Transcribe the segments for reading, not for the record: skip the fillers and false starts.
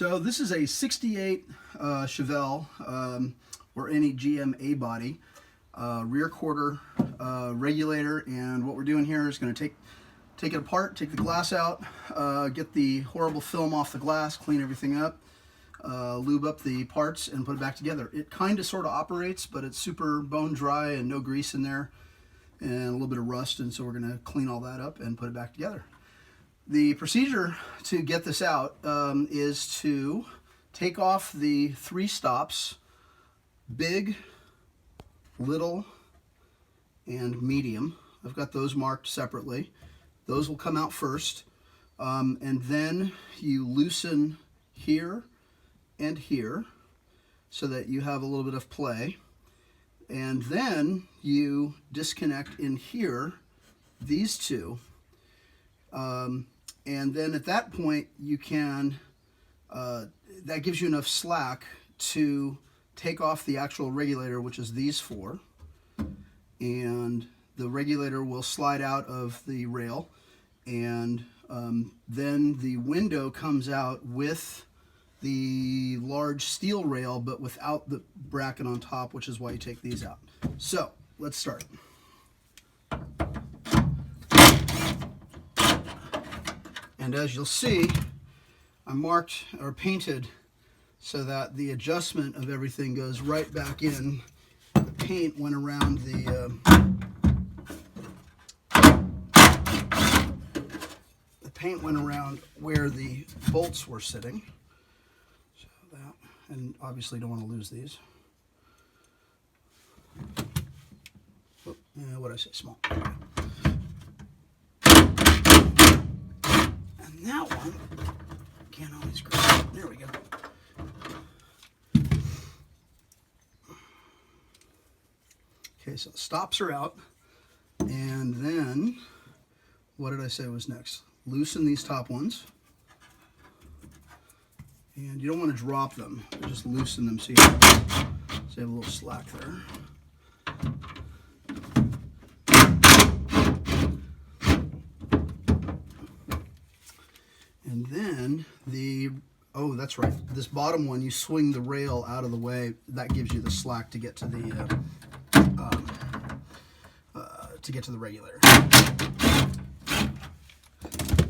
So this is a 68 Chevelle or any GM A-body rear quarter regulator, and what we're doing here is going to take it apart, take the glass out, get the horrible film off the glass, clean everything up, lube up the parts, and put it back together. It kind of sort of operates, but it's super bone dry and no grease in there and a little bit of rust, and so we're going to clean all that up and put it back together. The procedure to get this out is to take off the 3 stops, big, little, and medium. I've got those marked separately. Those will come out first, and then you loosen here and here so that you have a little bit of play, and then you disconnect in here these two. And then at that point you can, that gives you enough slack to take off the actual regulator, which is these 4, and the regulator will slide out of the rail, and then the window comes out with the large steel rail but without the bracket on top, which is why you take these out. So let's start. And as you'll see, I marked or painted so that the adjustment of everything goes right back in. The paint went around the paint went around where the bolts were sitting. So that, and obviously don't want to lose these. Oh, what did I say? Small. That one can't always grab it. There we go. Okay, so the stops are out, and then what did I say was next? Loosen these top ones, and you don't want to drop them, just loosen them so you have a little slack there. And then oh, that's right, this bottom one, you swing the rail out of the way. That gives you the slack to get to the regulator.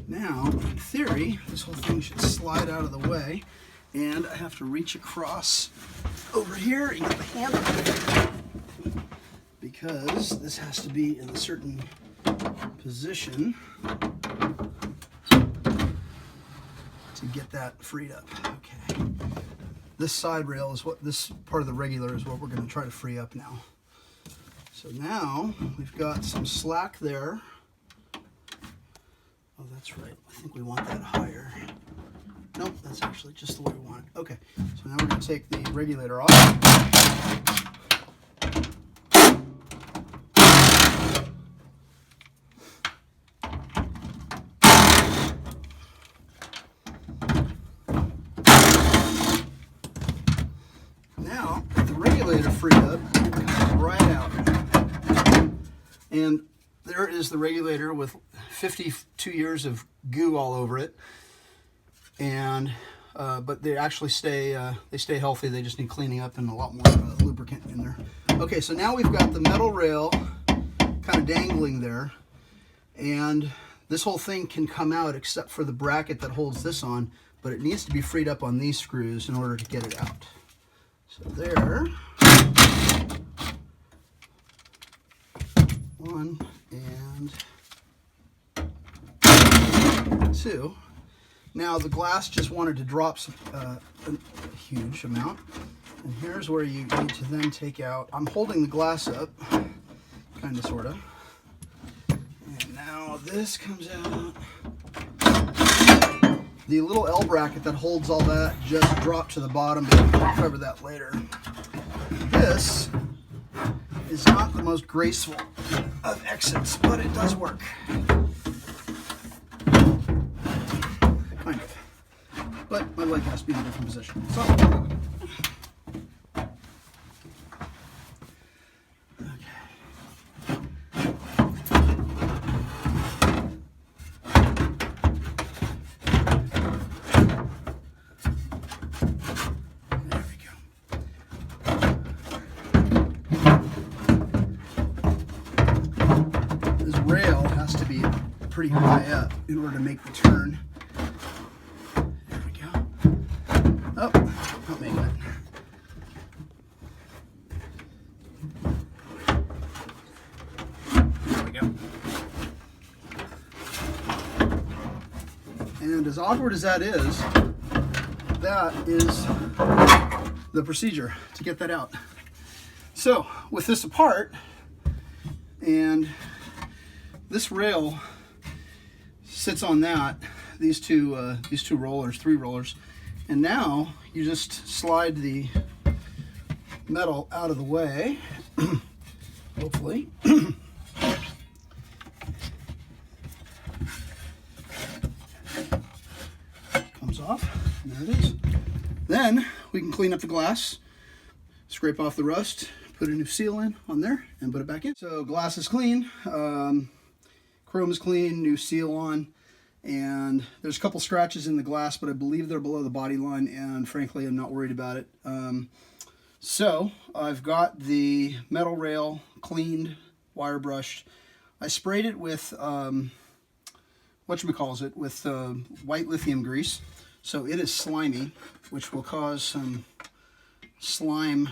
Now, in theory, this whole thing should slide out of the way, and I have to reach across over here and get the handle, because this has to be in a certain position to get that freed up. Okay. This side rail is what, this part of the regulator is what we're going to try to free up now. So now we've got some slack there. Oh, that's right. I think we want that higher. Nope, that's actually just the way we want it. Okay, so now we're going to take the regulator off. Freed up, right out, and there is the regulator with 52 years of goo all over it, and but they actually stay healthy. They just need cleaning up and a lot more lubricant in there. Okay, so now we've got the metal rail kind of dangling there, and this whole thing can come out except for the bracket that holds this on, but it needs to be freed up on these screws in order to get it out. So there. 1 and 2. Now the glass just wanted to drop a huge amount, and here's where you need to then take out. I'm holding the glass up, kind of, sort of, and now this comes out. The little L bracket that holds all that just dropped to the bottom, but I'll cover that later. This is not the most graceful of exits, but it does work. Kind of. But my leg has to be in a different position. So, pretty high up in order to make the turn. There we go. Oh, not making it. There we go. And as awkward as that is the procedure to get that out. So with this apart, and this rail sits on that, these two rollers, 3 rollers, and now you just slide the metal out of the way, hopefully. Comes off, and there it is. Then we can clean up the glass, scrape off the rust, put a new seal in on there, and put it back in. So glass is clean, chrome is clean, new seal on, and there's a couple scratches in the glass, but I believe they're below the body line, and frankly, I'm not worried about it. So I've got the metal rail cleaned, wire brushed. I sprayed it with with white lithium grease, so it is slimy, which will cause some slime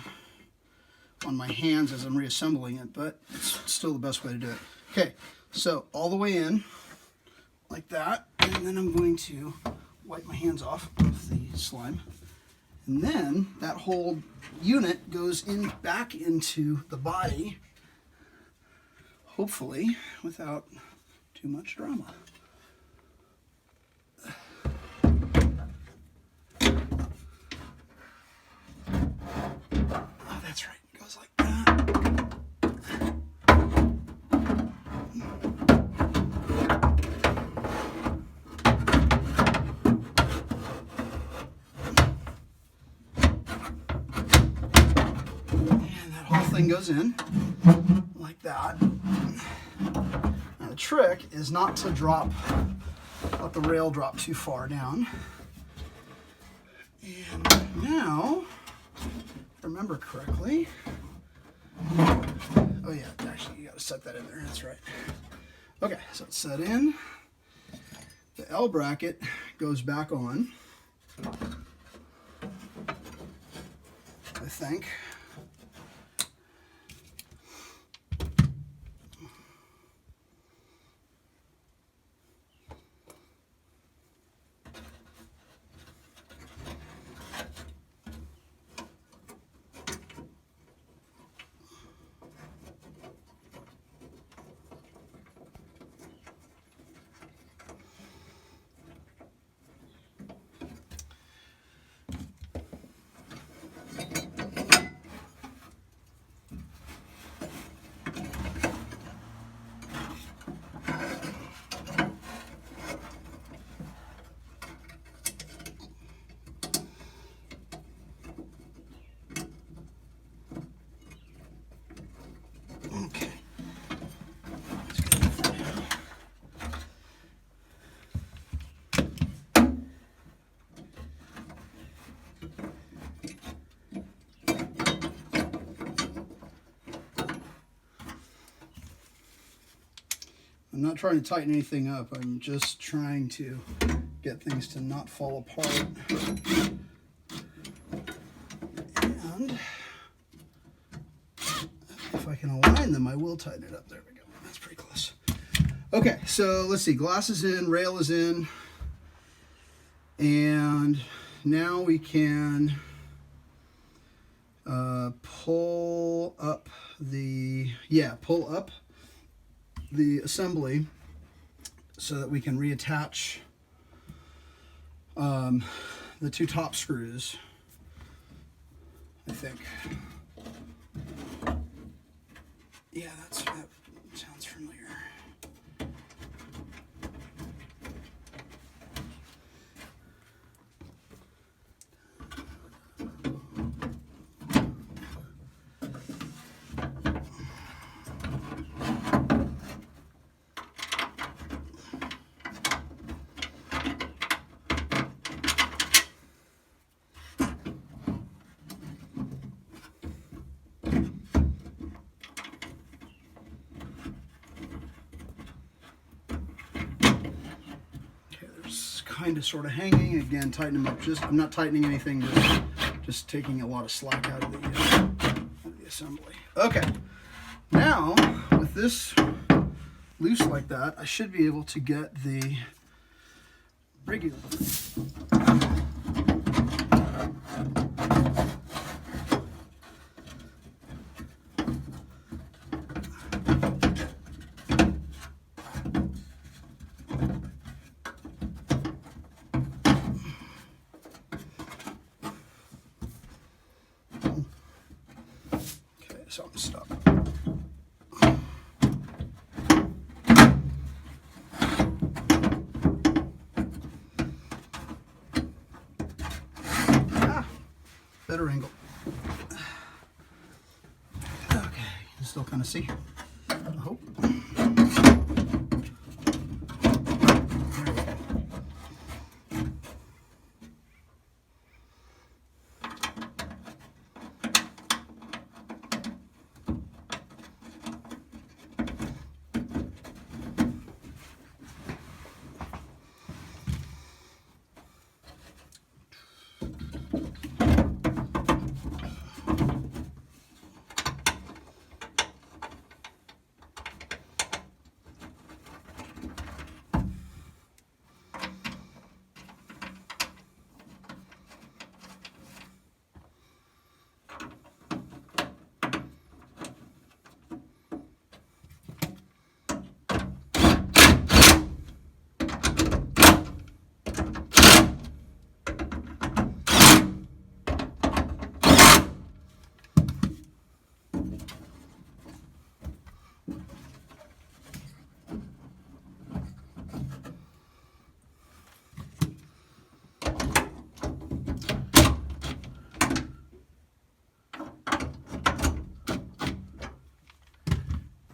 on my hands as I'm reassembling it, but it's still the best way to do it. Okay, so all the way in, like that, and then I'm going to wipe my hands off of the slime. And then that whole unit goes in back into the body, hopefully without too much drama. Oh, that's right, it goes like that. And that whole thing goes in like that. Now the trick is not to let the rail drop too far down. And now, if I remember correctly, oh yeah, actually you got to set that in there, that's right. Okay, so it's set in. The L bracket goes back on, I think. Okay. That's good enough for now. I'm not trying to tighten anything up. I'm just trying to get things to not fall apart. And if I can align them, I will tighten it up. There we go. That's pretty close. Okay, so let's see. Glass is in, rail is in. And now we can pull up the assembly so that we can reattach the 2 top screws, I think. Yeah, that sounds familiar. kind of sort of hanging. Again, tighten them up. I'm not tightening anything, just taking a lot of slack out of the assembly. Okay, now with this loose like that, I should be able to get the regulator. Okay, so I'm stuck. Better angle. Okay, you still kind of see, I hope. There we go.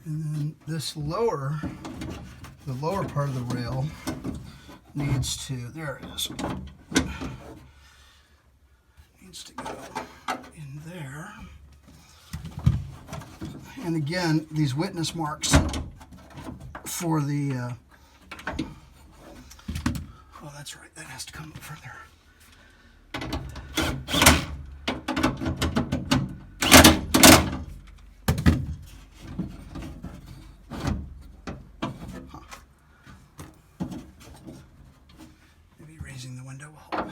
And then this the lower part of the rail needs to, there it is, needs to go in there. And again, these witness marks for the, oh, that's right, that has to come up further. Raising the window will help.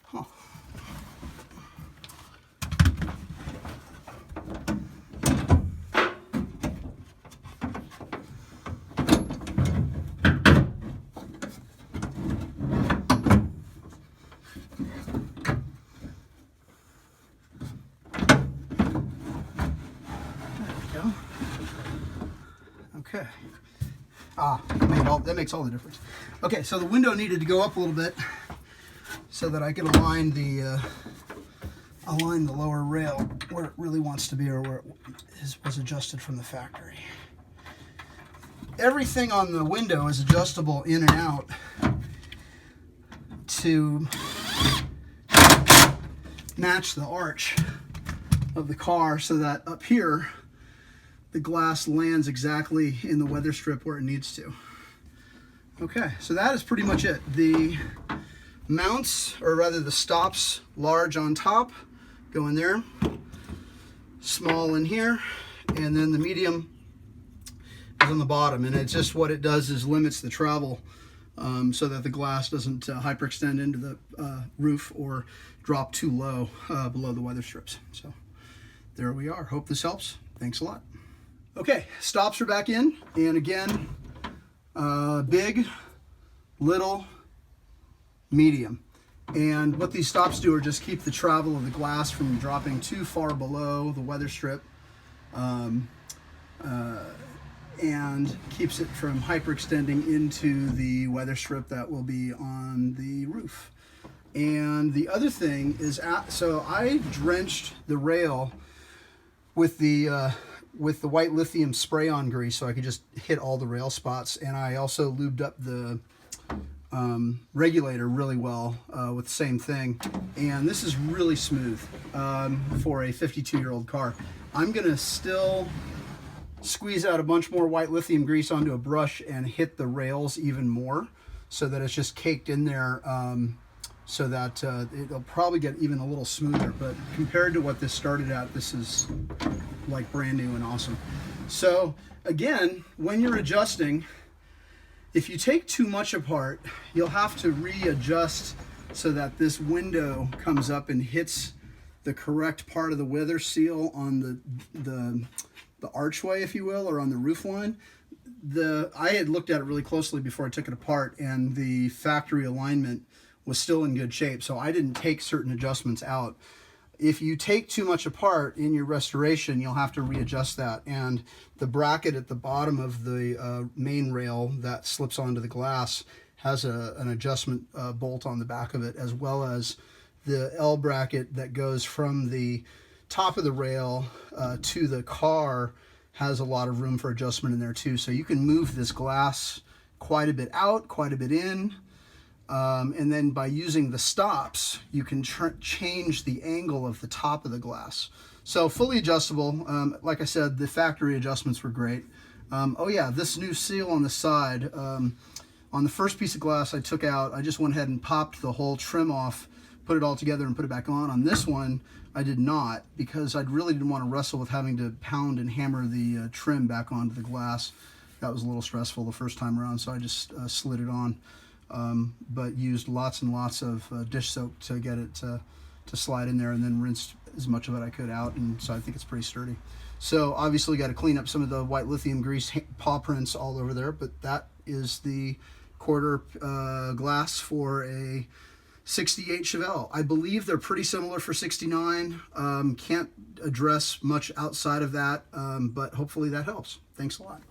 Huh. Okay. That makes all the difference. Okay, so the window needed to go up a little bit so that I could align the lower rail where it really wants to be, or where it was adjusted from the factory. Everything on the window is adjustable in and out to match the arch of the car, so that up here the glass lands exactly in the weather strip where it needs to. Okay, so that is pretty much it. The mounts, or rather the stops, large on top, go in there, small in here, and then the medium is on the bottom. And it's just, what it does is limits the travel so that the glass doesn't hyperextend into the roof or drop too low below the weather strips. So there we are. Hope this helps. Thanks a lot. Okay, stops are back in, and again, big, little, medium. And what these stops do are just keep the travel of the glass from dropping too far below the weather strip, and keeps it from hyperextending into the weather strip that will be on the roof. And the other thing is, so I drenched the rail with the white lithium spray-on grease so I could just hit all the rail spots, and I also lubed up the Regulator really well with the same thing, and this is really smooth for a 52-year-old car. I'm gonna still squeeze out a bunch more white lithium grease onto a brush and hit the rails even more so that it's just caked in there, so that it'll probably get even a little smoother. But compared to what this started at, this is like brand new and awesome. So again, when you're adjusting, if you take too much apart, you'll have to readjust so that this window comes up and hits the correct part of the weather seal on the archway, if you will, or on the roof line. I had looked at it really closely before I took it apart, and the factory alignment was still in good shape, so I didn't take certain adjustments out. If you take too much apart in your restoration, you'll have to readjust that. And the bracket at the bottom of the main rail that slips onto the glass has an adjustment bolt on the back of it, as well as the L bracket that goes from the top of the rail to the car has a lot of room for adjustment in there too. So you can move this glass quite a bit out, quite a bit in. And then by using the stops, you can change the angle of the top of the glass. So fully adjustable. Like I said, the factory adjustments were great. Oh yeah, this new seal on the side, on the first piece of glass I took out, I just went ahead and popped the whole trim off, put it all together and put it back on. On this one, I did not, because I really didn't want to wrestle with having to pound and hammer the trim back onto the glass. That was a little stressful the first time around, so I just slid it on. But used lots and lots of dish soap to get it to slide in there, and then rinsed as much of it I could out, and so I think it's pretty sturdy. So obviously got to clean up some of the white lithium grease paw prints all over there, but that is the quarter glass for a 68 Chevelle. I believe they're pretty similar for 69. Can't address much outside of that, but hopefully that helps. Thanks a lot.